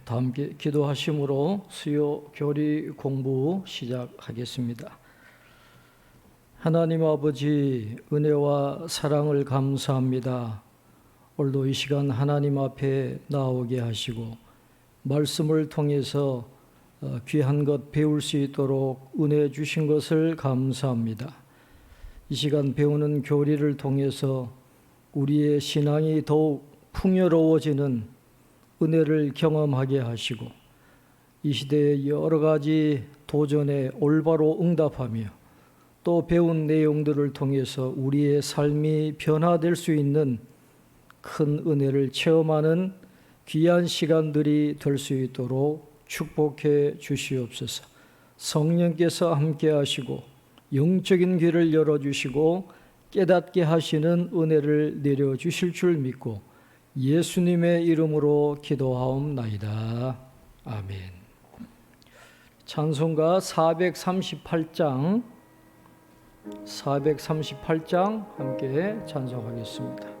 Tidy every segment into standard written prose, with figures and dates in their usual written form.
다 함께 기도하심으로 수요 교리 공부 시작하겠습니다. 하나님 아버지, 은혜와 사랑을 감사합니다. 오늘도 이 시간 하나님 앞에 나오게 하시고 말씀을 통해서 귀한 것 배울 수 있도록 은혜 주신 것을 감사합니다. 이 시간 배우는 교리를 통해서 우리의 신앙이 더욱 풍요로워지는 은혜를 경험하게 하시고 이 시대의 여러 가지 도전에 올바로 응답하며 또 배운 내용들을 통해서 우리의 삶이 변화될 수 있는 큰 은혜를 체험하는 귀한 시간들이 될 수 있도록 축복해 주시옵소서. 성령께서 함께 하시고 영적인 길을 열어주시고 깨닫게 하시는 은혜를 내려주실 줄 믿고 예수님의 이름으로 기도하옵나이다. 아멘. 찬송가 438장 함께 찬송하겠습니다.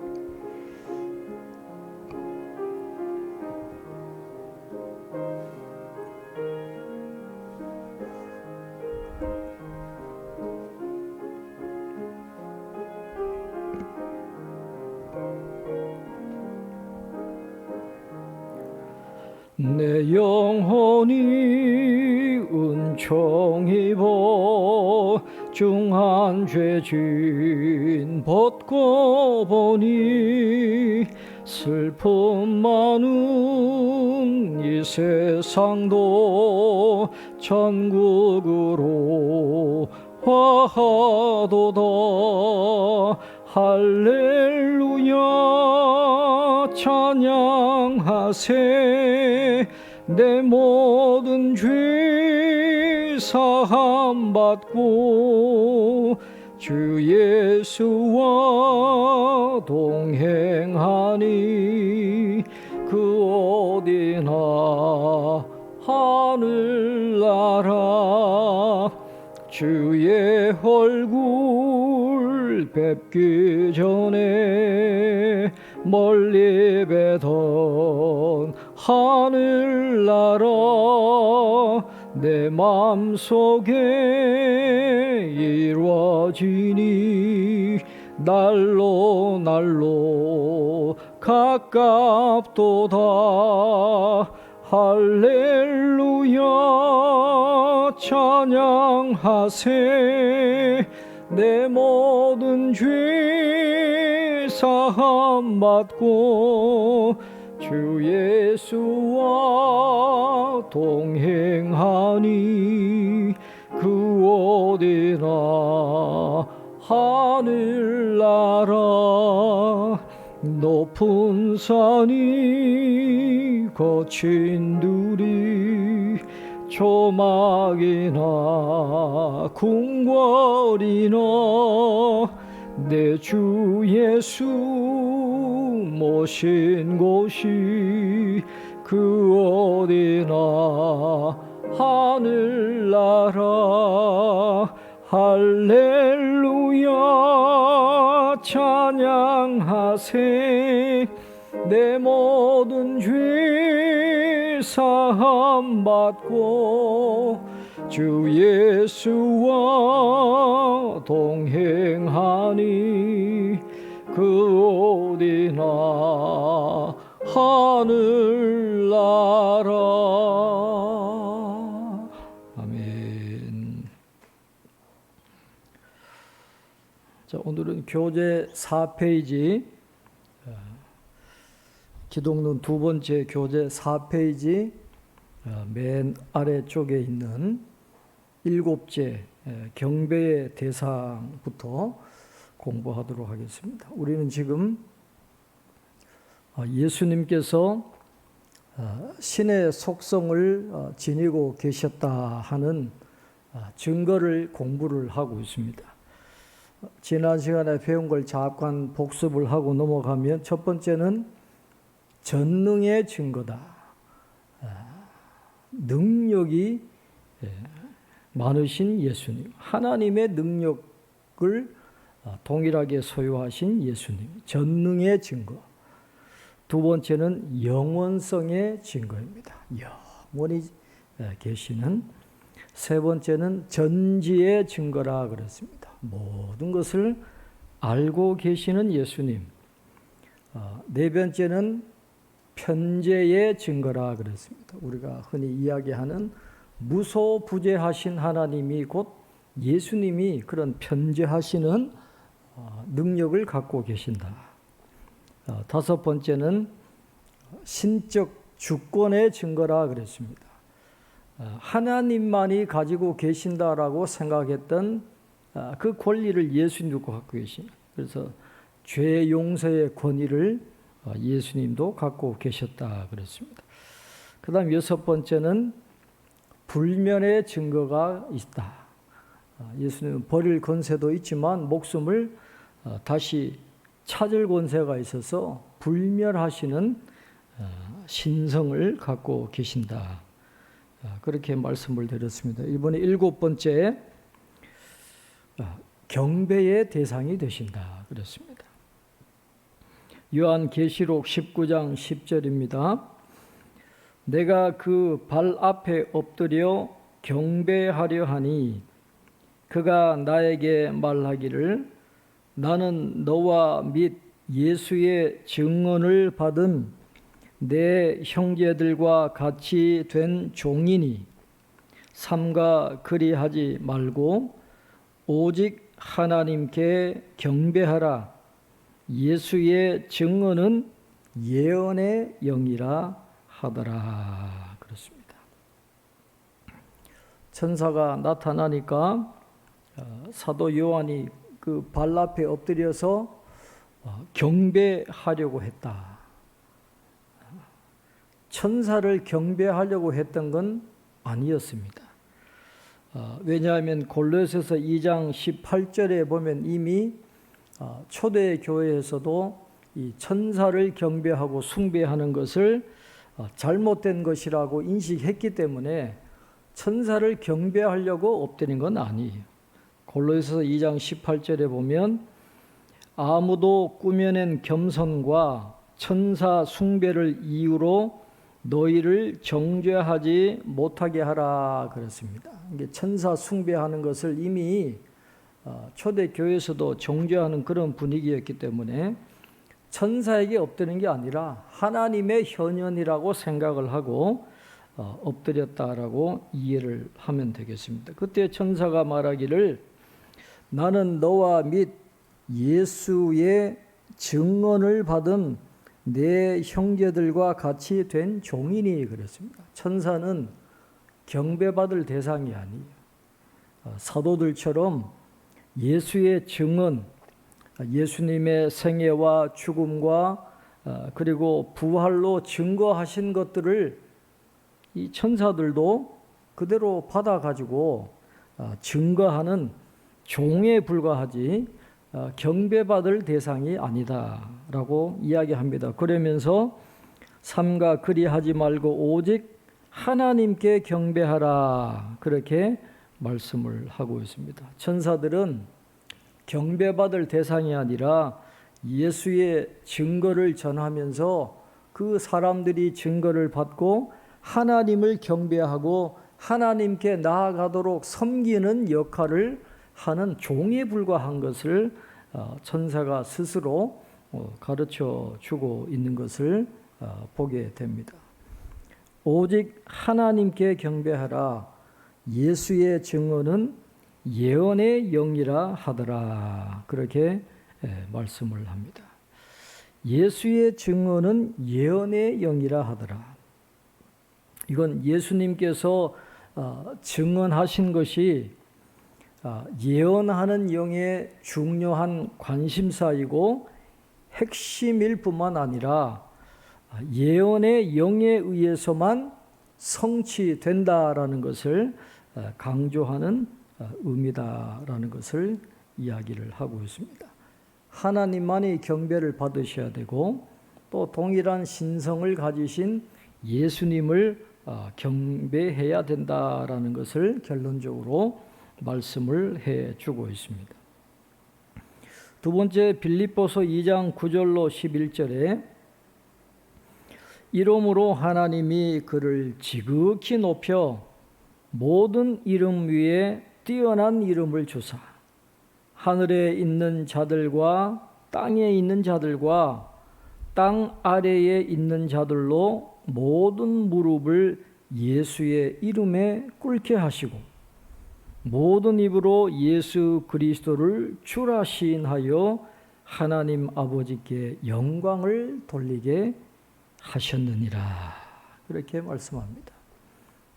내 영혼이 은총 입어 중한 죄진 벗고 보니 슬픔 많은 이 세상도 천국으로 화하도다. 할렐루야 찬양하세. 내 모든 죄 사함 받고 주 예수와 동행하니 그 어디나 하늘나라. 주의 얼굴 뵙기 전에 멀리 뵈던 하늘나라. 내 맘속에 이루어지니 날로 가깝도다. 할렐루야 찬양하세. 내 모든 죄 사함 받고 주 예수와 동행하니 그 어디나 하늘나라. 높은 산이 거친 들이 조막이나 궁궐이나 내 주 예수 모신 곳이 그 어디나 하늘나라. 할렐루야 찬양하세. 내 모든 죄 사함 받고 주 예수와 동행하니 그 어디나 하늘나라. 아멘. 자, 오늘은 교재 4페이지, 기독론 두 번째 교재 4페이지 맨 아래쪽에 있는 7째 경배의 대상부터 공부하도록 하겠습니다. 우리는 지금 예수님께서 신의 속성을 지니고 계셨다 하는 증거를 공부를 하고 있습니다. 지난 시간에 배운 걸 잠깐 복습을 하고 넘어가면 첫 번째는 전능의 증거다. 능력이 많으신 예수님, 하나님의 능력을 동일하게 소유하신 예수님, 전능의 증거. 두 번째는 영원성의 증거입니다. 영원히 계시는. 세 번째는 전지의 증거라 그랬습니다. 모든 것을 알고 계시는 예수님. 네 번째는 편재의 증거라 그랬습니다. 우리가 흔히 이야기하는 무소부재하신 하나님이 곧 예수님이 그런 편재하시는 능력을 갖고 계신다. 다섯 번째는 신적 주권의 증거라 그랬습니다. 하나님만이 가지고 계신다라고 생각했던 그 권리를 예수님도 갖고 계십니다. 그래서 죄 용서의 권위를 예수님도 갖고 계셨다 그랬습니다. 그 다음 여섯 번째는 불면의 증거가 있다. 예수님은 버릴 권세도 있지만 목숨을 다시 찾을 권세가 있어서 불멸하시는 신성을 갖고 계신다. 그렇게 말씀을 드렸습니다. 이번에 일곱 번째, 경배의 대상이 되신다 그랬습니다. 요한계시록 19장 10절입니다. 내가 그 발 앞에 엎드려 경배하려 하니 그가 나에게 말하기를 나는 너와 및 예수의 증언을 받은 내 형제들과 같이 된 종이니 삼가 그리하지 말고 오직 하나님께 경배하라. 예수의 증언은 예언의 영이라 하더라. 그렇습니다. 천사가 나타나니까 사도 요한이 그 발 앞에 엎드려서 경배하려고 했다. 천사를 경배하려고 했던 건 아니었습니다. 왜냐하면 골로새서 2장 18절에 보면 이미 초대 교회에서도 이 천사를 경배하고 숭배하는 것을 잘못된 것이라고 인식했기 때문에 천사를 경배하려고 엎드린 건 아니에요. 골로새서 2장 18절에 보면 아무도 꾸며낸 겸손과 천사 숭배를 이유로 너희를 정죄하지 못하게 하라 그랬습니다. 이게 천사 숭배하는 것을 이미 초대 교회에서도 정죄하는 그런 분위기였기 때문에 천사에게 엎드리는 게 아니라 하나님의 현현이라고 생각을 하고 엎드렸다라고 이해를 하면 되겠습니다. 그때 천사가 말하기를 나는 너와 및 예수의 증언을 받은 내 형제들과 같이 된 종이니 그랬습니다. 천사는 경배받을 대상이 아니에요. 사도들처럼 예수의 증언, 예수님의 생애와 죽음과 그리고 부활로 증거하신 것들을 이 천사들도 그대로 받아가지고 증거하는 종에 불과하지 경배받을 대상이 아니다라고 이야기합니다. 그러면서 삼가 그리하지 말고 오직 하나님께 경배하라 그렇게 말씀을 하고 있습니다. 천사들은 경배받을 대상이 아니라 예수의 증거를 전하면서 그 사람들이 증거를 받고 하나님을 경배하고 하나님께 나아가도록 섬기는 역할을 하는 종에 불과한 것을 천사가 스스로 가르쳐 주고 있는 것을 보게 됩니다. 오직 하나님께 경배하라. 예수의 증언은 예언의 영이라 하더라. 그렇게 말씀을 합니다. 예수의 증언은 예언의 영이라 하더라. 이건 예수님께서 증언하신 것이 예언하는 영의 중요한 관심사이고 핵심일 뿐만 아니라 예언의 영에 의해서만 성취된다라는 것을 강조하는 의미다라는 것을 이야기를 하고 있습니다. 하나님만이 경배를 받으셔야 되고 또 동일한 신성을 가지신 예수님을 경배해야 된다라는 것을 결론적으로 말씀을 해주고 있습니다. 두 번째 빌립보서 2장 9절로 11절에 이러므로 하나님이 그를 지극히 높여 모든 이름 위에 뛰어난 이름을 주사 하늘에 있는 자들과 땅에 있는 자들과 땅 아래에 있는 자들로 모든 무릎을 예수의 이름에 꿇게 하시고 모든 입으로 예수 그리스도를 주라 시인하여 하나님 아버지께 영광을 돌리게 하셨느니라. 그렇게 말씀합니다.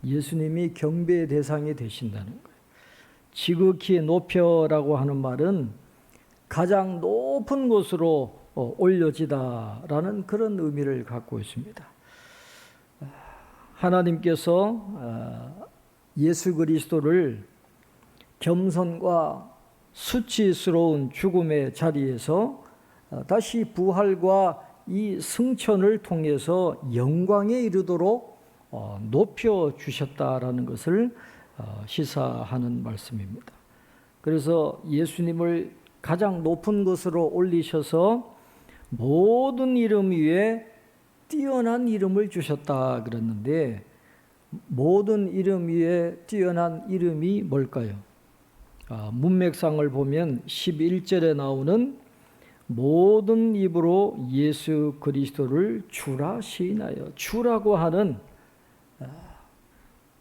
예수님이 경배의 대상이 되신다는 거예요. 지극히 높여라고 하는 말은 가장 높은 곳으로 올려지다라는 그런 의미를 갖고 있습니다. 하나님께서 예수 그리스도를 겸손과 수치스러운 죽음의 자리에서 다시 부활과 이 승천을 통해서 영광에 이르도록 높여 주셨다라는 것을 시사하는 말씀입니다. 그래서 예수님을 가장 높은 곳으로 올리셔서 모든 이름 위에 뛰어난 이름을 주셨다 그랬는데 모든 이름 위에 뛰어난 이름이 뭘까요? 문맥상을 보면 11절에 나오는 모든 입으로 예수 그리스도를 주라 시인하여 주라고 하는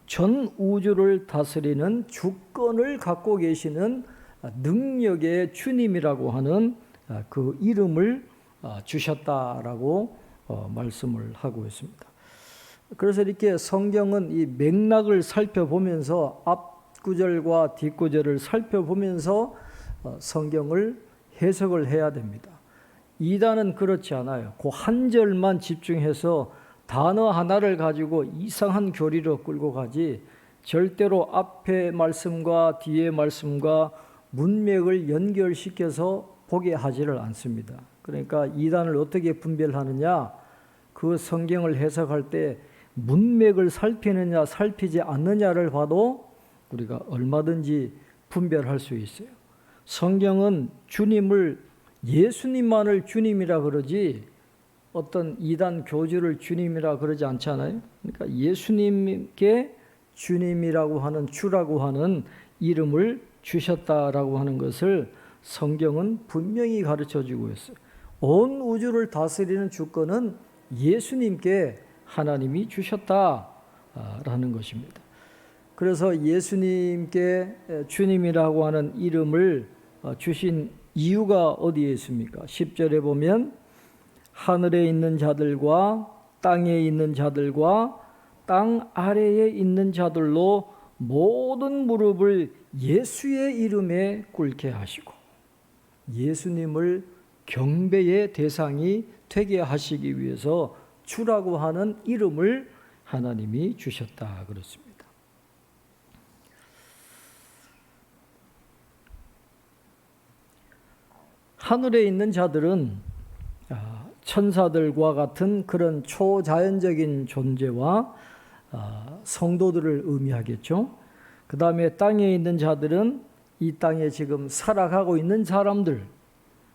전 우주를 다스리는 주권을 갖고 계시는 능력의 주님이라고 하는 그 이름을 주셨다라고 말씀을 하고 있습니다. 그래서 이렇게 성경은 이 맥락을 살펴보면서 앞 구절과 뒷 구절을 살펴보면서 성경을 해석을 해야 됩니다. 이단은 그렇지 않아요. 그 한 절만 집중해서 단어 하나를 가지고 이상한 교리로 끌고 가지 절대로 앞에 말씀과 뒤에 말씀과 문맥을 연결시켜서 보게 하지를 않습니다. 그러니까 이단을 어떻게 분별하느냐? 그 성경을 해석할 때 문맥을 살피느냐 살피지 않느냐를 봐도 우리가 얼마든지 분별할 수 있어요. 성경은 주님을 예수님만을 주님이라 그러지 어떤 이단 교주를 주님이라 그러지 않잖아요. 그러니까 예수님께 주님이라고 하는 주라고 하는 이름을 주셨다라고 하는 것을 성경은 분명히 가르쳐주고 있어요. 온 우주를 다스리는 주권은 예수님께 하나님이 주셨다라는 것입니다. 그래서 예수님께 주님이라고 하는 이름을 주신 이유가 어디에 있습니까? 10절에 보면 하늘에 있는 자들과 땅에 있는 자들과 땅 아래에 있는 자들로 모든 무릎을 예수의 이름에 꿇게 하시고 예수님을 경배의 대상이 되게 하시기 위해서 주라고 하는 이름을 하나님이 주셨다 그렇습니다. 하늘에 있는 자들은 천사들과 같은 그런 초자연적인 존재와 성도들을 의미하겠죠. 그 다음에 땅에 있는 자들은 이 땅에 지금 살아가고 있는 사람들,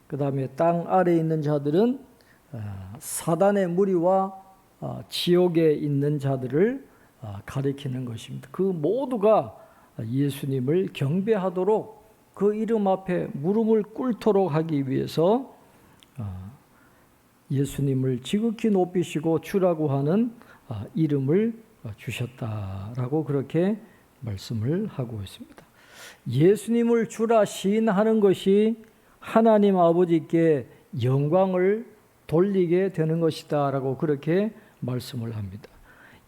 그 다음에 땅 아래에 있는 자들은 사단의 무리와 지옥에 있는 자들을 가리키는 것입니다. 그 모두가 예수님을 경배하도록 그 이름 앞에 무릎을 꿇도록 하기 위해서 예수님을 지극히 높이시고 주라고 하는 이름을 주셨다라고 그렇게 말씀을 하고 있습니다. 예수님을 주라 시인하는 것이 하나님 아버지께 영광을 돌리게 되는 것이다라고 그렇게 말씀을 합니다.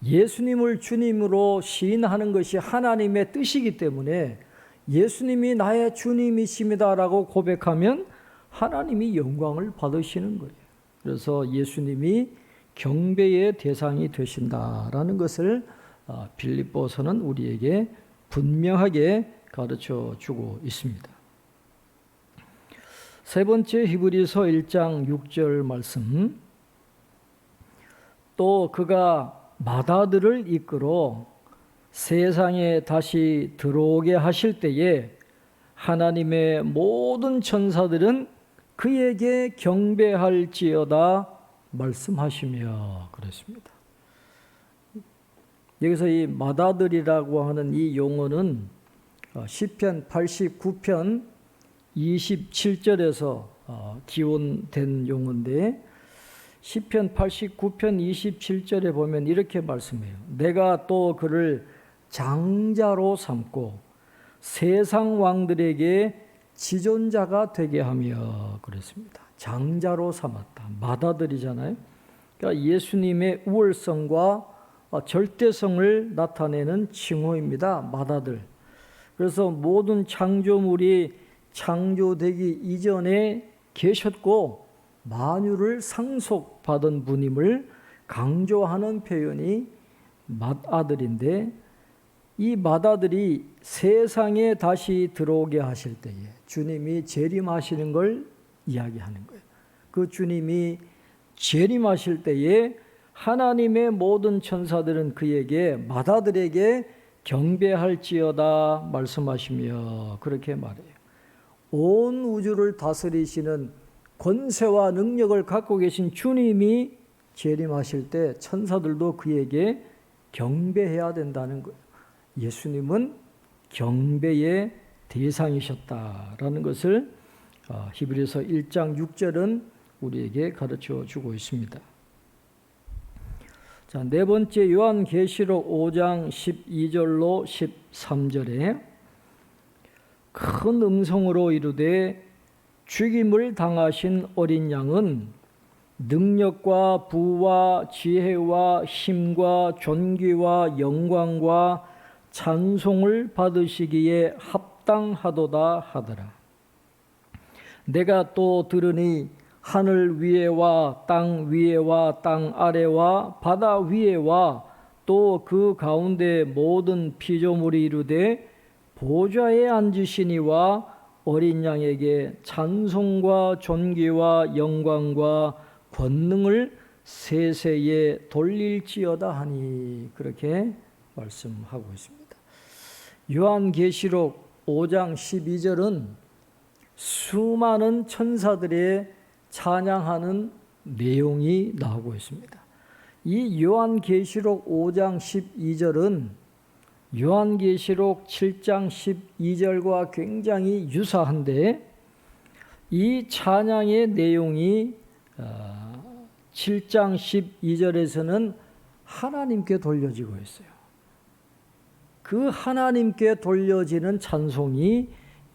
예수님을 주님으로 시인하는 것이 하나님의 뜻이기 때문에 예수님이 나의 주님이십니다라고 고백하면 하나님이 영광을 받으시는 거예요. 그래서 예수님이 경배의 대상이 되신다라는 것을 빌립보서는 우리에게 분명하게 가르쳐 주고 있습니다. 세 번째 히브리서 1장 6절 말씀. 또 그가 맏아들을 이끌어 세상에 다시 들어오게 하실 때에 하나님의 모든 천사들은 그에게 경배할지어다 말씀하시며 그랬습니다. 여기서 이 맏아들이라고 하는 이 용어는 시편 89편 27절에서 기원된 용어인데, 시편 89편 27절에 보면 이렇게 말씀해요. 내가 또 그를 장자로 삼고 세상 왕들에게 지존자가 되게 하며 그랬습니다. 장자로 삼았다. 맏아들이잖아요. 그러니까 예수님의 우월성과 절대성을 나타내는 칭호입니다. 맏아들. 그래서 모든 창조물이 창조되기 이전에 계셨고 만유를 상속받은 분임을 강조하는 표현이 맏아들인데, 이 맏아들이 세상에 다시 들어오게 하실 때에 주님이 재림하시는 걸 이야기하는 거예요. 그 주님이 재림하실 때에 하나님의 모든 천사들은 그에게 맏아들에게 경배할지어다 말씀하시며 그렇게 말해요. 온 우주를 다스리시는 권세와 능력을 갖고 계신 주님이 재림하실 때 천사들도 그에게 경배해야 된다는 거예요. 예수님은 경배의 대상이셨다라는 것을 히브리서 1장 6절은 우리에게 가르쳐 주고 있습니다. 자, 네 번째 요한계시록 5장 12절로 13절에 큰 음성으로 이르되 죽임을 당하신 어린 양은 능력과 부와 지혜와 힘과 존귀와 영광과 찬송을 받으시기에 합당하도다 하더라. 내가 또 들으니 하늘 위에와 땅 위에와 땅 아래와 바다 위에와 또 그 가운데 모든 피조물이 이르되 보좌에 앉으시니와 어린 양에게 찬송과 존귀와 영광과 권능을 세세에 돌릴지어다 하니 그렇게 말씀하고 있습니다. 요한계시록 5장 12절은 수많은 천사들의 찬양하는 내용이 나오고 있습니다. 이 요한계시록 5장 12절은 요한계시록 7장 12절과 굉장히 유사한데, 이 찬양의 내용이 7장 12절에서는 하나님께 돌려지고 있어요. 그 하나님께 돌려지는 찬송이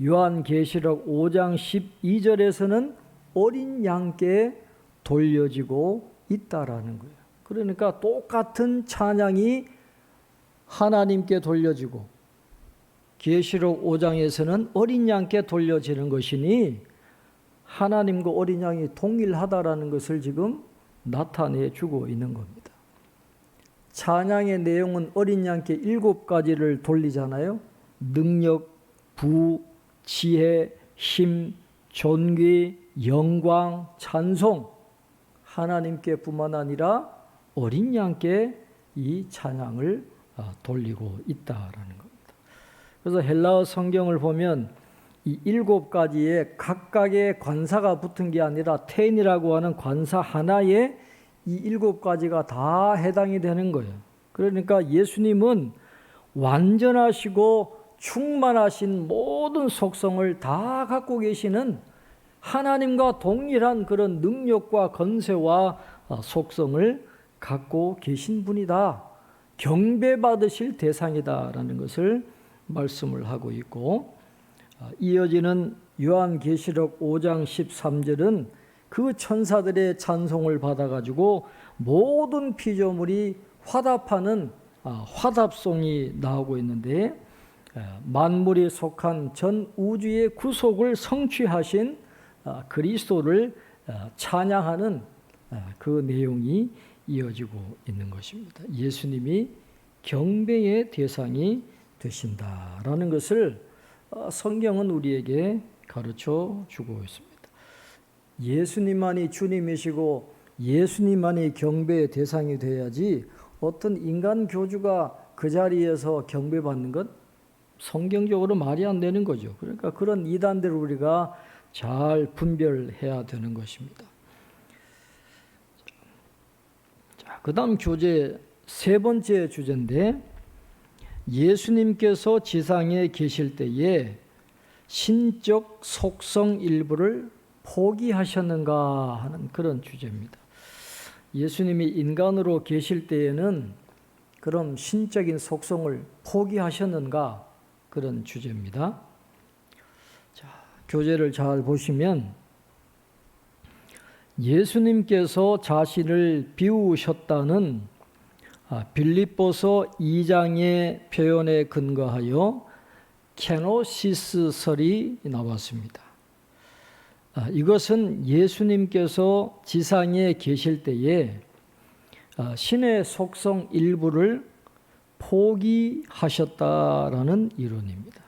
요한계시록 5장 12절에서는 어린 양께 돌려지고 있다라는 거예요. 그러니까 똑같은 찬양이 하나님께 돌려지고 계시록 5장에서는 어린 양께 돌려지는 것이니 하나님과 어린 양이 동일하다라는 것을 지금 나타내 주고 있는 겁니다. 찬양의 내용은 어린 양께 7가지를 돌리잖아요. 능력, 부, 지혜, 힘, 존귀, 영광, 찬송, 하나님께 뿐만 아니라 어린 양께 이 찬양을 돌리고 있다라는 겁니다. 그래서 헬라어 성경을 보면 이 7가지의 각각의 관사가 붙은 게 아니라 텐이라고 하는 관사 하나에 이 7가지가 다 해당이 되는 거예요. 그러니까 예수님은 완전하시고 충만하신 모든 속성을 다 갖고 계시는 하나님과 동일한 그런 능력과 권세와 속성을 갖고 계신 분이다. 경배받으실 대상이다라는 것을 말씀을 하고 있고, 이어지는 요한계시록 5장 13절은 그 천사들의 찬송을 받아가지고 모든 피조물이 화답하는 화답송이 나오고 있는데, 만물이 속한 전 우주의 구속을 성취하신 그리스도를 찬양하는 그 내용이 이어지고 있는 것입니다. 예수님이 경배의 대상이 되신다라는 것을 성경은 우리에게 가르쳐 주고 있습니다. 예수님만이 주님이시고 예수님만이 경배의 대상이 되어야지 어떤 인간 교주가 그 자리에서 경배받는 것 성경적으로 말이 안 되는 거죠. 그러니까 그런 이단들을 우리가 잘 분별해야 되는 것입니다. 그 다음 교재 세 번째 주제인데, 예수님께서 지상에 계실 때에 신적 속성 일부를 포기하셨는가 하는 그런 주제입니다. 예수님이 인간으로 계실 때에는 그럼 신적인 속성을 포기하셨는가, 그런 주제입니다. 자, 교재를 잘 보시면 예수님께서 자신을 비우셨다는 빌립보서 2장의 표현에 근거하여 케노시스설이 나왔습니다. 이것은 예수님께서 지상에 계실 때에 신의 속성 일부를 포기하셨다라는 이론입니다.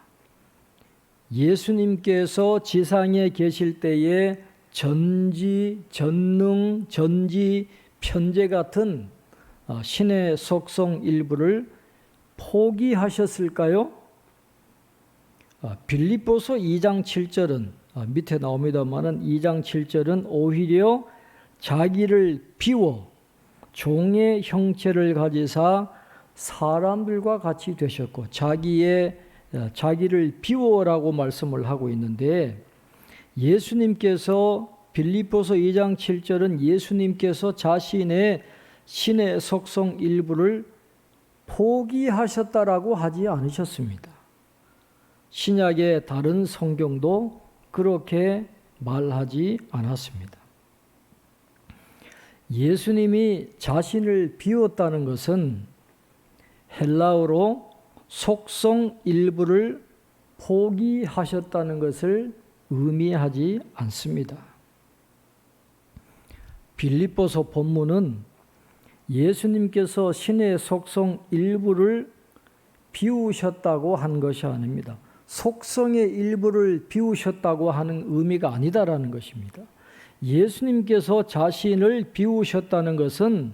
예수님께서 지상에 계실 때에 전지, 전능, 전지, 편재 같은 신의 속성 일부를 포기하셨을까요? 빌립보서 2장 7절은 밑에 나옵니다만은 2장 7절은 오히려 자기를 비워 종의 형체를 가지사 사람들과 같이 되셨고, 자기를 비워라고 말씀을 하고 있는데, 예수님께서 빌립보서 2장 7절은 예수님께서 자신의 신의 속성 일부를 포기하셨다라고 하지 않으셨습니다. 신약의 다른 성경도 그렇게 말하지 않았습니다. 예수님이 자신을 비웠다는 것은 헬라어로 속성 일부를 포기하셨다는 것을 의미하지 않습니다. 빌립보서 본문은 예수님께서 신의 속성 일부를 비우셨다고 한 것이 아닙니다. 속성의 일부를 비우셨다고 하는 의미가 아니다라는 것입니다. 예수님께서 자신을 비우셨다는 것은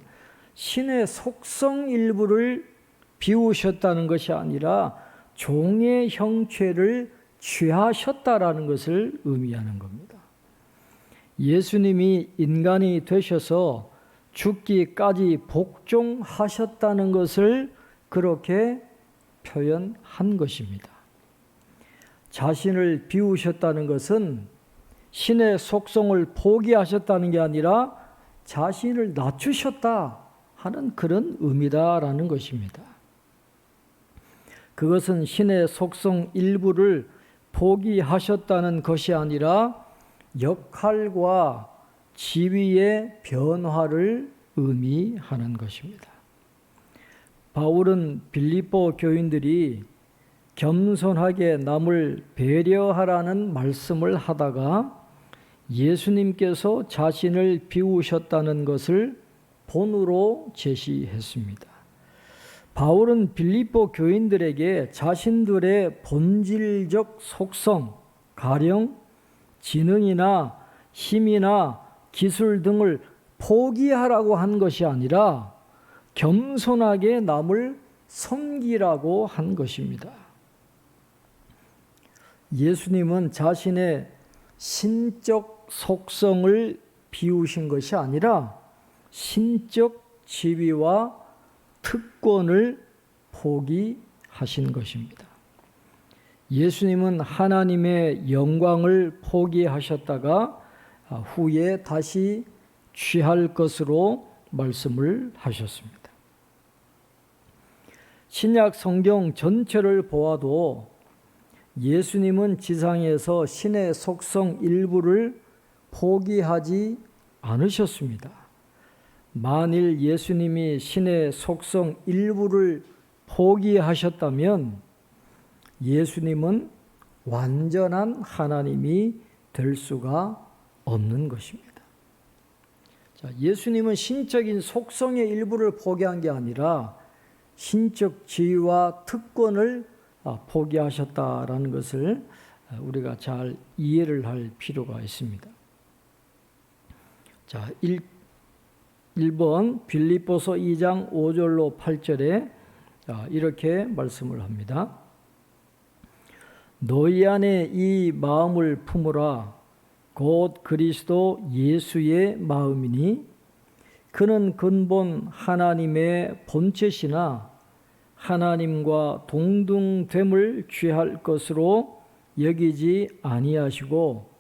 신의 속성 일부를 비우셨다는 것이 아니라 종의 형체를 취하셨다라는 것을 의미하는 겁니다. 예수님이 인간이 되셔서 죽기까지 복종하셨다는 것을 그렇게 표현한 것입니다. 자신을 비우셨다는 것은 신의 속성을 포기하셨다는 게 아니라 자신을 낮추셨다 하는 그런 의미다라는 것입니다. 그것은 신의 속성 일부를 포기하셨다는 것이 아니라 역할과 지위의 변화를 의미하는 것입니다. 바울은 빌립보 교인들이 겸손하게 남을 배려하라는 말씀을 하다가 예수님께서 자신을 비우셨다는 것을 본으로 제시했습니다. 바울은 빌립보 교인들에게 자신들의 본질적 속성, 가령 지능이나 힘이나 기술 등을 포기하라고 한 것이 아니라 겸손하게 남을 섬기라고 한 것입니다. 예수님은 자신의 신적 속성을 비우신 것이 아니라 신적 지위와 특권을 포기하신 것입니다. 예수님은 하나님의 영광을 포기하셨다가 후에 다시 취할 것으로 말씀을 하셨습니다. 신약 성경 전체를 보아도 예수님은 지상에서 신의 속성 일부를 포기하지 않으셨습니다. 만일 예수님이 신의 속성 일부를 포기하셨다면 예수님은 완전한 하나님이 될 수가 없는 것입니다. 자, 예수님은 신적인 속성의 일부를 포기한 게 아니라 신적 지위와 특권을 포기하셨다라는 것을 우리가 잘 이해를 할 필요가 있습니다. 자, 1번 빌립보서 2장 5절로 8절에 이렇게 말씀을 합니다. 너희 안에 이 마음을 품으라. 곧 그리스도 예수의 마음이니 그는 근본 하나님의 본체시나 하나님과 동등됨을 취할 것으로 여기지 아니하시고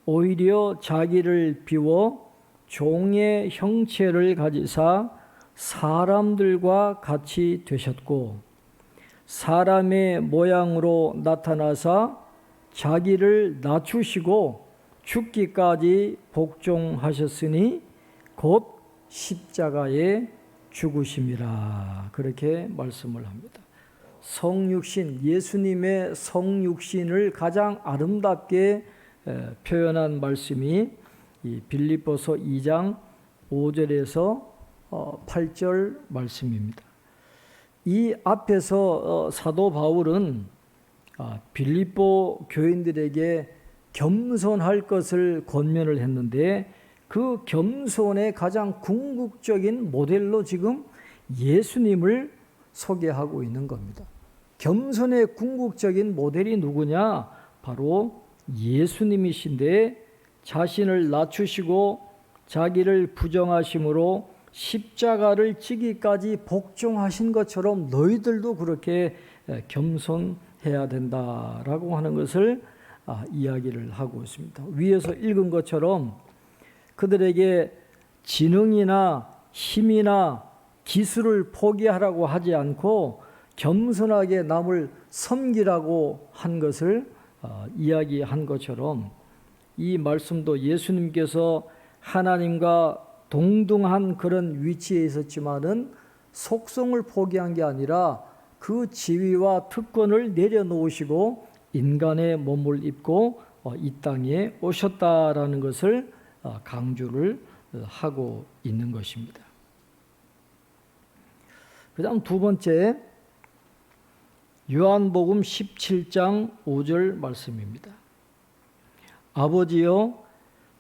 오히려 자기를 비워 종의 형체를 가지사 사람들과 같이 되셨고 사람의 모양으로 나타나사 자기를 낮추시고 죽기까지 복종하셨으니 곧 십자가에 죽으심이라. 그렇게 말씀을 합니다. 성육신, 예수님의 성육신을 가장 아름답게 표현한 말씀이 이 빌립보서 2장 5절에서 8절 말씀입니다. 이 앞에서 사도 바울은 빌립보 교인들에게 겸손할 것을 권면을 했는데 그 겸손의 가장 궁극적인 모델로 지금 예수님을 소개하고 있는 겁니다. 겸손의 궁극적인 모델이 누구냐? 바로 예수님이신데 자신을 낮추시고 자기를 부정하심으로 십자가를 지기까지 복종하신 것처럼 너희들도 그렇게 겸손해야 된다라고 하는 것을 이야기를 하고 있습니다. 위에서 읽은 것처럼 그들에게 지능이나 힘이나 기술을 포기하라고 하지 않고 겸손하게 남을 섬기라고 한 것을 이야기한 것처럼 이 말씀도 예수님께서 하나님과 동등한 그런 위치에 있었지만은 속성을 포기한 게 아니라 그 지위와 특권을 내려놓으시고 인간의 몸을 입고 이 땅에 오셨다라는 것을 강조를 하고 있는 것입니다. 그 다음 두 번째, 요한복음 17장 5절 말씀입니다. 아버지여,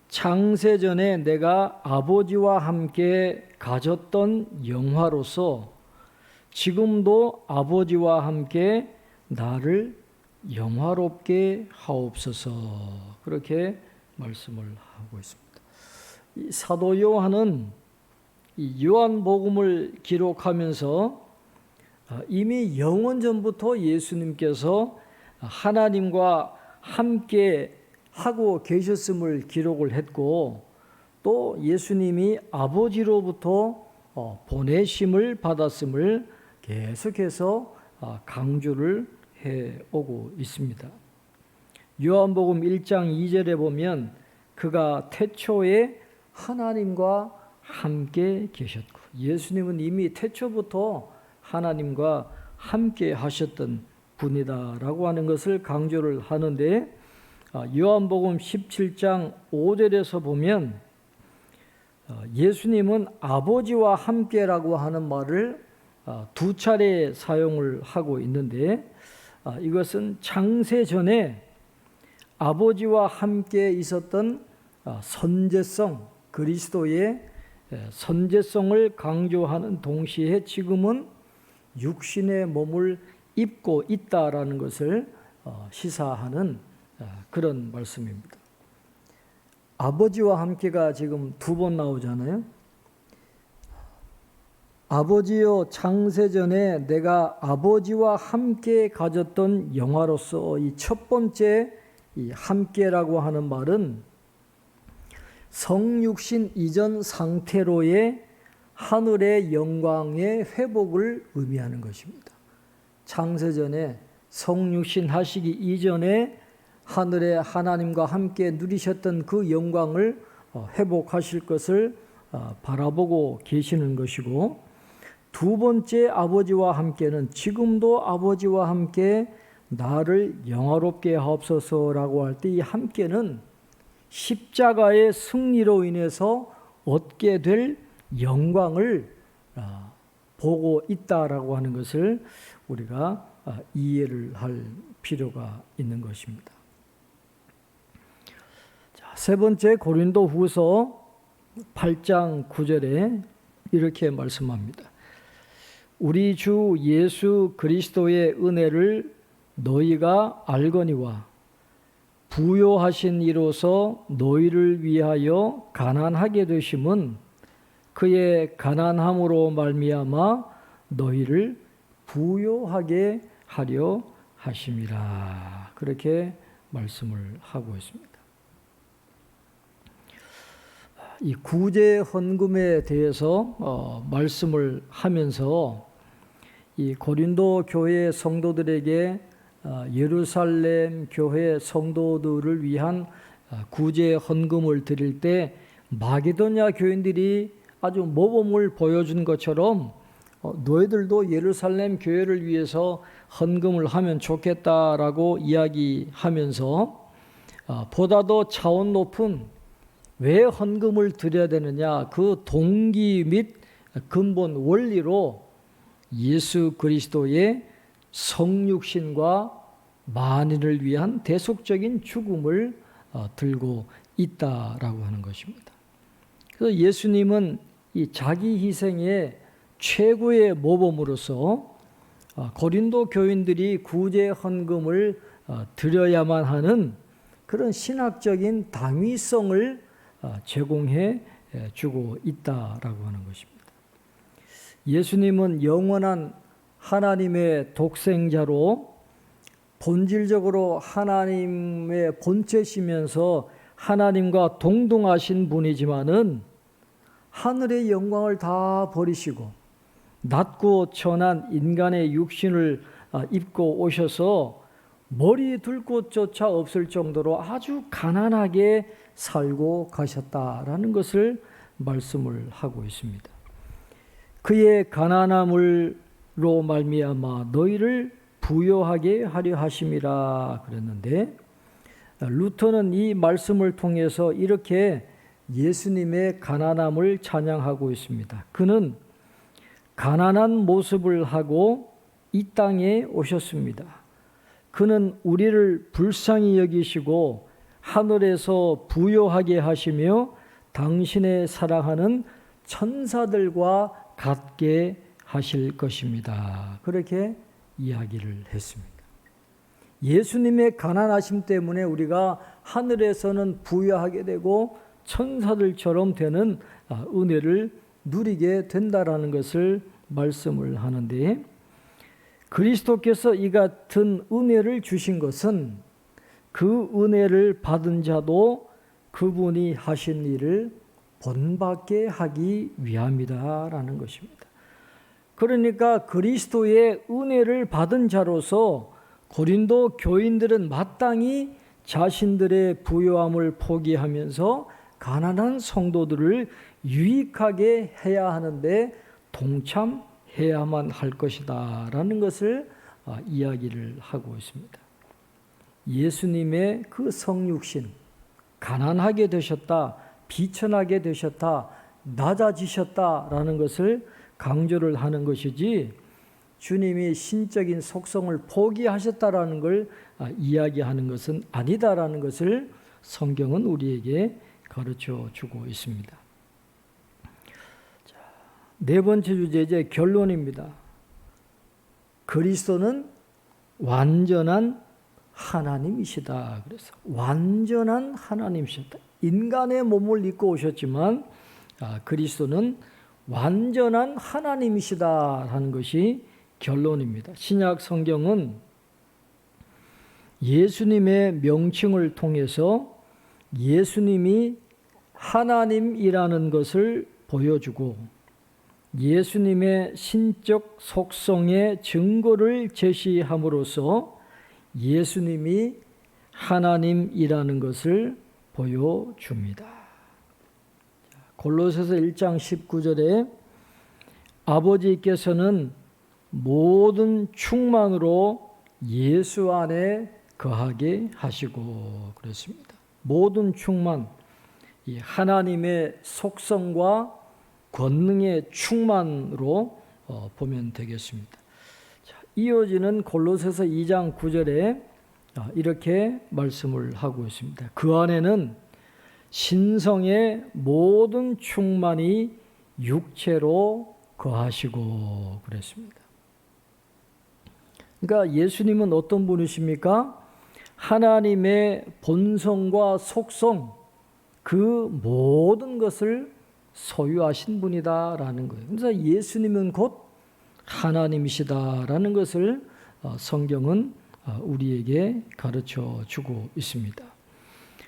창세전에 내가 아버지와 함께 가졌던 영화로서 지금도 아버지와 함께 나를 영화롭게 하옵소서. 그렇게 말씀을 하고 있습니다. 이 사도 요한은 이 요한복음을 기록하면서 이미 영원전부터 예수님께서 하나님과 함께 하고 계셨음을 기록을 했고 또 예수님이 아버지로부터 보내심을 받았음을 계속해서 강조를 해오고 있습니다. 요한복음 1장 2절에 보면 그가 태초에 하나님과 함께 계셨고 예수님은 이미 태초부터 하나님과 함께 하셨던 분이다라고 하는 것을 강조를 하는데 요한복음 17장 5절에서 보면 예수님은 아버지와 함께라고 하는 말을 두 차례 사용을 하고 있는데 이것은 창세 전에 아버지와 함께 있었던 선제성, 그리스도의 선제성을 강조하는 동시에 지금은 육신의 몸을 입고 있다라는 것을 시사하는 그런 말씀입니다. 아버지와 함께가 지금 두 번 나오잖아요. 아버지여, 창세전에 내가 아버지와 함께 가졌던 영화로서 이 첫 번째 이 함께라고 하는 말은 성육신 이전 상태로의 하늘의 영광의 회복을 의미하는 것입니다. 창세전에 성육신 하시기 이전에 하늘의 하나님과 함께 누리셨던 그 영광을 회복하실 것을 바라보고 계시는 것이고 두 번째 아버지와 함께는 지금도 아버지와 함께 나를 영화롭게 하옵소서라고 할 때 이 함께는 십자가의 승리로 인해서 얻게 될 영광을 보고 있다라고 하는 것을 우리가 이해를 할 필요가 있는 것입니다. 자, 세 번째 고린도후서 8장 9절에 이렇게 말씀합니다. 우리 주 예수 그리스도의 은혜를 너희가 알거니와 부요하신 이로서 너희를 위하여 가난하게 되심은 그의 가난함으로 말미암아 너희를 부요하게 하려 하심이라. 그렇게 말씀을 하고 있습니다. 이 구제 헌금에 대해서 말씀을 하면서 이 고린도 교회 성도들에게 예루살렘 교회 성도들을 위한 구제 헌금을 드릴 때 마게도냐 교인들이 아주 모범을 보여준 것처럼 너희들도 예루살렘 교회를 위해서 헌금을 하면 좋겠다라고 이야기하면서 보다도 차원 높은 왜 헌금을 드려야 되느냐 그 동기 및 근본 원리로 예수 그리스도의 성육신과 만인을 위한 대속적인 죽음을 들고 있다라고 하는 것입니다. 그래서 예수님은 이 자기 희생의 최고의 모범으로서 고린도 교인들이 구제 헌금을 드려야만 하는 그런 신학적인 당위성을 제공해 주고 있다라고 하는 것입니다. 예수님은 영원한 하나님의 독생자로 본질적으로 하나님의 본체시면서 하나님과 동등하신 분이지만은 하늘의 영광을 다 버리시고 낮고 천한 인간의 육신을 입고 오셔서 머리 둘 곳조차 없을 정도로 아주 가난하게 살고 가셨다라는 것을 말씀을 하고 있습니다. 그의 가난함으로 말미암아 너희를 부요하게 하려 하심이라 그랬는데 루터는 이 말씀을 통해서 이렇게 예수님의 가난함을 찬양하고 있습니다. 그는 가난한 모습을 하고 이 땅에 오셨습니다. 그는 우리를 불쌍히 여기시고 하늘에서 부요하게 하시며 당신의 사랑하는 천사들과 같게 하실 것입니다. 그렇게 이야기를 했습니다. 예수님의 가난하심 때문에 우리가 하늘에서는 부유하게 되고 천사들처럼 되는 은혜를 누리게 된다라는 것을 말씀을 하는데 그리스도께서 이 같은 은혜를 주신 것은 그 은혜를 받은 자도 그분이 하신 일을 본받게 하기 위함이다라는 것입니다. 그러니까 그리스도의 은혜를 받은 자로서 고린도 교인들은 마땅히 자신들의 부요함을 포기하면서 가난한 성도들을 유익하게 해야 하는데 동참해야만 할 것이다 라는 것을 이야기를 하고 있습니다. 예수님의 그 성육신, 가난하게 되셨다, 비천하게 되셨다, 낮아지셨다라는 것을 강조를 하는 것이지 주님이 신적인 속성을 포기하셨다라는 걸 이야기하는 것은 아니다라는 것을 성경은 우리에게 가르쳐 주고 있습니다. 자, 네 번째 주제 이제 결론입니다. 그리스도는 완전한 하나님이시다. 그래서 완전한 하나님이시다. 인간의 몸을 입고 오셨지만 그리스도는 완전한 하나님이시다 하는 것이 결론입니다. 신약 성경은 예수님의 명칭을 통해서 예수님이 하나님이라는 것을 보여주고 예수님의 신적 속성의 증거를 제시함으로써 예수님이 하나님이라는 것을 보여줍니다. 골로새서 1장 19절에 아버지께서는 모든 충만으로 예수 안에 거하게 하시고 그랬습니다. 모든 충만, 이 하나님의 속성과 권능의 충만으로 보면 되겠습니다. 자, 이어지는 골로새서 2장 9절에 이렇게 말씀을 하고 있습니다. 그 안에는 신성의 모든 충만이 육체로 거하시고 그랬습니다. 그러니까 예수님은 어떤 분이십니까? 하나님의 본성과 속성 그 모든 것을 소유하신 분이다라는 거예요. 그래서 예수님은 곧 하나님이시다라는 것을 성경은 우리에게 가르쳐 주고 있습니다.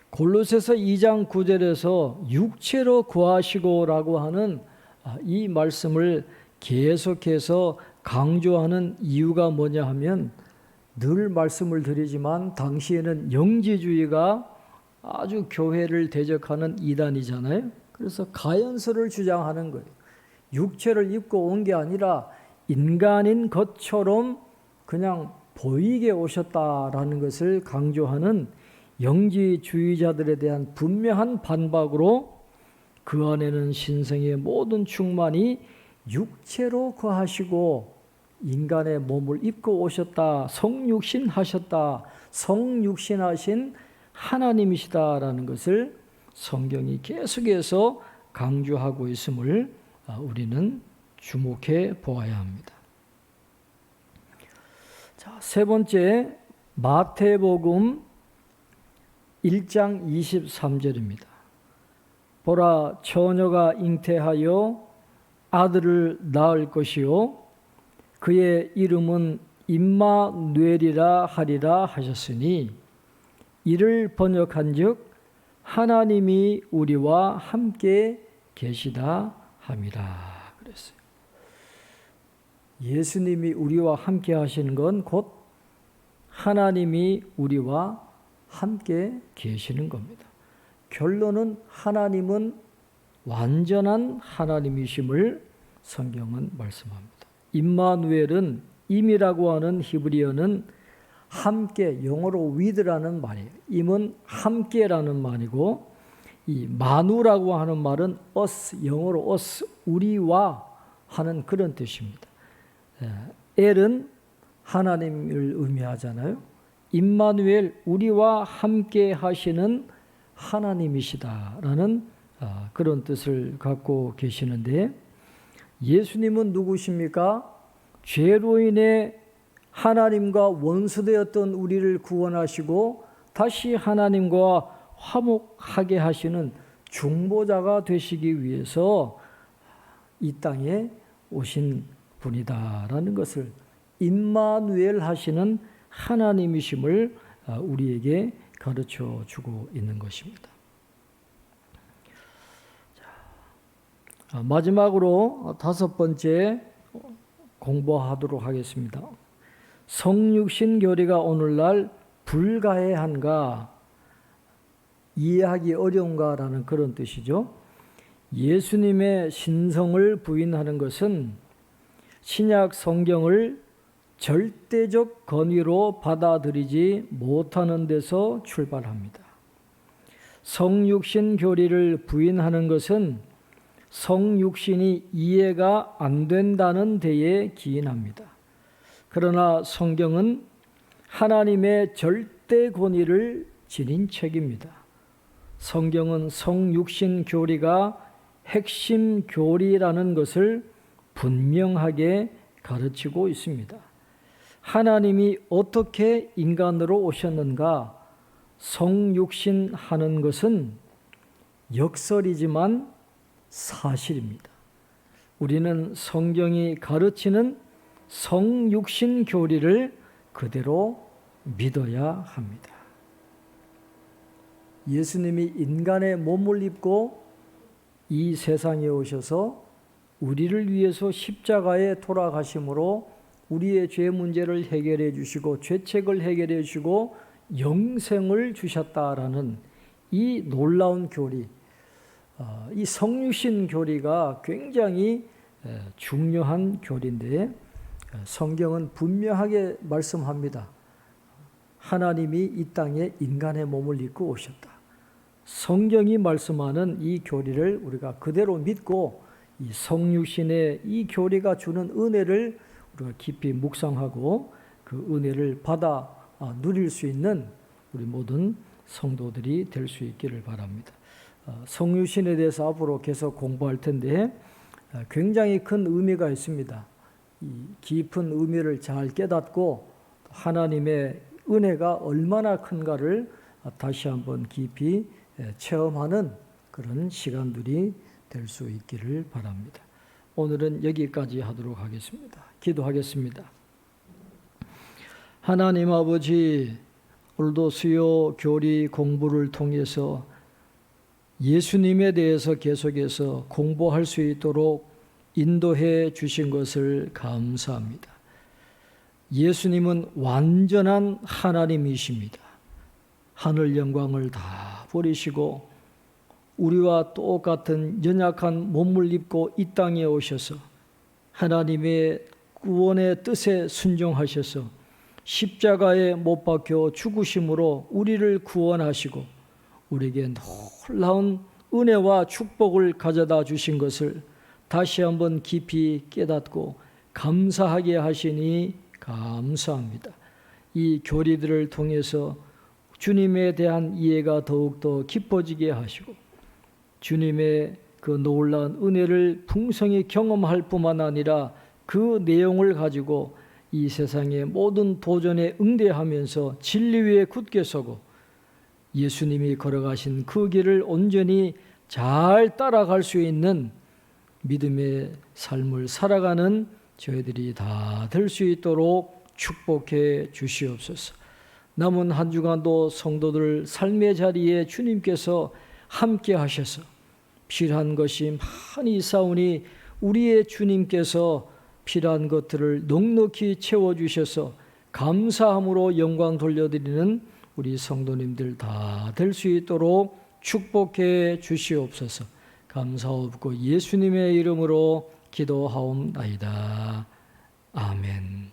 골로새서 2장 9절에서 육체로 구하시고라고 하는 이 말씀을 계속해서 강조하는 이유가 뭐냐 하면, 늘 말씀을 드리지만 당시에는 영지주의가 아주 교회를 대적하는 이단이잖아요. 그래서 가연서를 주장하는 거예요. 육체를 입고 온 게 아니라 인간인 것처럼 그냥 보이게 오셨다라는 것을 강조하는 영지주의자들에 대한 분명한 반박으로 그 안에는 신성의 모든 충만이 육체로 거하시고 인간의 몸을 입고 오셨다, 성육신하셨다, 성육신하신 하나님이시다라는 것을 성경이 계속해서 강조하고 있음을 우리는 주목해 보아야 합니다. 자, 세 번째, 마태복음 1장 23절입니다. 보라, 처녀가 잉태하여 아들을 낳을 것이요 그의 이름은 임마누엘이라 하리라 하셨으니, 이를 번역한즉 하나님이 우리와 함께 계시다 함이라 그랬어요. 예수님이 우리와 함께 하시는 건 곧 하나님이 우리와 함께 계시는 겁니다. 결론은 하나님은 완전한 하나님이심을 성경은 말씀합니다. 임마누엘은 임이라고 하는 히브리어는 함께, 영어로 with라는 말이에요. 임은 함께라는 말이고, 이 마누라고 하는 말은 us, 영어로 us, 우리와 하는 그런 뜻입니다. 엘은 하나님을 의미하잖아요. 임마누엘, 우리와 함께 하시는 하나님이시다라는 그런 뜻을 갖고 계시는데, 예수님은 누구십니까? 죄로 인해 하나님과 원수되었던 우리를 구원하시고 다시 하나님과 화목하게 하시는 중보자가 되시기 위해서 이 땅에 오신 분이다라는 것을, 임마누엘 하시는 하나님이심을 우리에게 가르쳐 주고 있는 것입니다. 자, 마지막으로 다섯 번째 공부하도록 하겠습니다. 성육신 교리가 오늘날 불가해한가, 이해하기 어려운가라는 그런 뜻이죠. 예수님의 신성을 부인하는 것은 신약 성경을 절대적 권위로 받아들이지 못하는 데서 출발합니다. 성육신 교리를 부인하는 것은 성육신이 이해가 안 된다는 데에 기인합니다. 그러나 성경은 하나님의 절대 권위를 지닌 책입니다. 성경은 성육신 교리가 핵심 교리라는 것을 분명하게 가르치고 있습니다. 하나님이 어떻게 인간으로 오셨는가, 성육신하는 것은 역설이지만 사실입니다. 우리는 성경이 가르치는 성육신 교리를 그대로 믿어야 합니다. 예수님이 인간의 몸을 입고 이 세상에 오셔서 우리를 위해서 십자가에 돌아가심으로 우리의 죄 문제를 해결해 주시고 죄책을 해결해 주시고 영생을 주셨다라는 이 놀라운 교리, 이 성육신 교리가 굉장히 중요한 교리인데, 성경은 분명하게 말씀합니다. 하나님이 이 땅에 인간의 몸을 입고 오셨다. 성경이 말씀하는 이 교리를 우리가 그대로 믿고 이 성육신의 이 교리가 주는 은혜를 우리가 깊이 묵상하고 그 은혜를 받아 누릴 수 있는 우리 모든 성도들이 될 수 있기를 바랍니다. 성육신에 대해서 앞으로 계속 공부할 텐데 굉장히 큰 의미가 있습니다. 이 깊은 의미를 잘 깨닫고 하나님의 은혜가 얼마나 큰가를 다시 한번 깊이 체험하는 그런 시간들이 될 수 있기를 바랍니다. 오늘은 여기까지 하도록 하겠습니다. 기도하겠습니다. 하나님 아버지, 오늘도 수요 교리 공부를 통해서 예수님에 대해서 계속해서 공부할 수 있도록 인도해 주신 것을 감사합니다. 예수님은 완전한 하나님이십니다. 하늘 영광을 다 버리시고 우리와 똑같은 연약한 몸을 입고 이 땅에 오셔서 하나님의 구원의 뜻에 순종하셔서 십자가에 못 박혀 죽으심으로 우리를 구원하시고 우리에게 놀라운 은혜와 축복을 가져다 주신 것을 다시 한번 깊이 깨닫고 감사하게 하시니 감사합니다. 이 교리들을 통해서 주님에 대한 이해가 더욱더 깊어지게 하시고 주님의 그 놀라운 은혜를 풍성히 경험할 뿐만 아니라 그 내용을 가지고 이 세상의 모든 도전에 응대하면서 진리 위에 굳게 서고 예수님이 걸어가신 그 길을 온전히 잘 따라갈 수 있는 믿음의 삶을 살아가는 저희들이 다 될 수 있도록 축복해 주시옵소서. 남은 한 주간도 성도들 삶의 자리에 주님께서 함께 하셔서 필요한 것이 많이 있사오니 우리의 주님께서 필요한 것들을 넉넉히 채워주셔서 감사함으로 영광 돌려드리는 우리 성도님들 다 될 수 있도록 축복해 주시옵소서. 감사옵고 예수님의 이름으로 기도하옵나이다. 아멘.